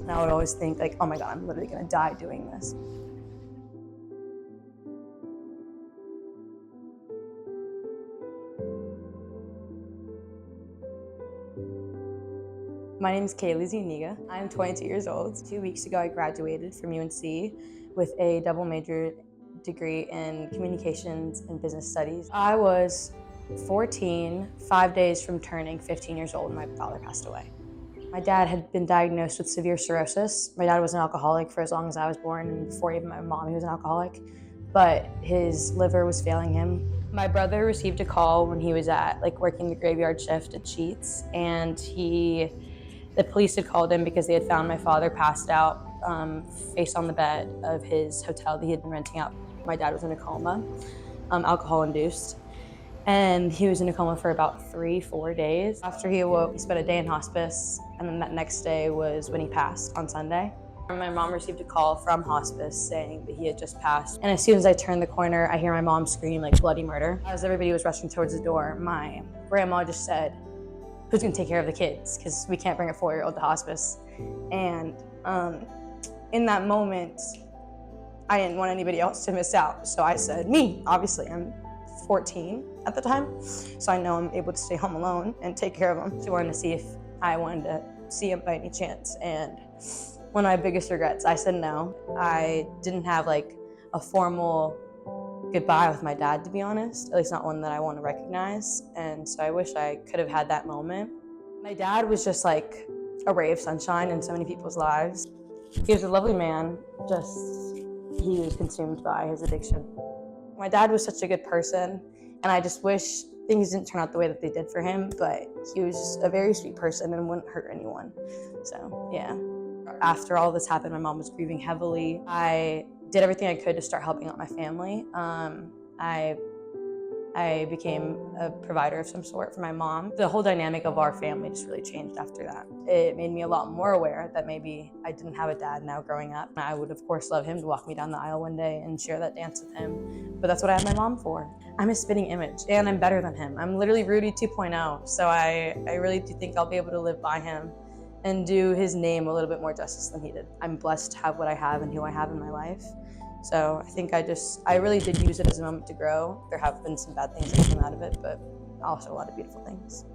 And I would always think like, oh my God, I'm literally gonna die doing this. My name is Kaylee Zuniga. I'm 22 years old. 2 weeks ago, I graduated from UNC with a double major degree in communications and business studies. I was 14, 5 days from turning 15 years old, and my father passed away. My dad had been diagnosed with severe cirrhosis. My dad was an alcoholic for as long as I was born, and before even my mom, he was an alcoholic, but his liver was failing him. My brother received a call when he was at working the graveyard shift at Sheetz, and the police had called him because they had found my father passed out, face on the bed of his hotel that he had been renting out. My dad was in a coma, alcohol-induced, and he was in a coma for about 3-4 days. After he awoke, he spent a day in hospice, and then that next day was when he passed on Sunday. My mom received a call from hospice saying that he had just passed. And as soon as I turned the corner, I hear my mom scream like bloody murder. As everybody was rushing towards the door, my grandma just said, "Who's gonna take care of the kids? Because we can't bring a 4-year-old to hospice." And in that moment, I didn't want anybody else to miss out. So I said, me, obviously. I'm 14 at the time, so I know I'm able to stay home alone and take care of him. She wanted to see if I wanted to see him by any chance. And one of my biggest regrets, I said no. I didn't have a formal goodbye with my dad, to be honest, at least not one that I want to recognize. And so I wish I could have had that moment. My dad was just like a ray of sunshine in so many people's lives. He was a lovely man, just he was consumed by his addiction. My dad was such a good person, and I just wish things didn't turn out the way that they did for him, but he was just a very sweet person and wouldn't hurt anyone. So yeah. After all this happened, my mom was grieving heavily. I did everything I could to start helping out my family. I became a provider of some sort for my mom. The whole dynamic of our family just really changed after that. It made me a lot more aware that maybe I didn't have a dad now growing up. I would of course love him to walk me down the aisle one day and share that dance with him, but that's what I have my mom for. I'm a spitting image, and I'm better than him. I'm literally Rudy 2.0, so I really do think I'll be able to live by him and do his name a little bit more justice than he did. I'm blessed to have what I have and who I have in my life. So I think I really did use it as a moment to grow. There have been some bad things that came out of it, but also a lot of beautiful things.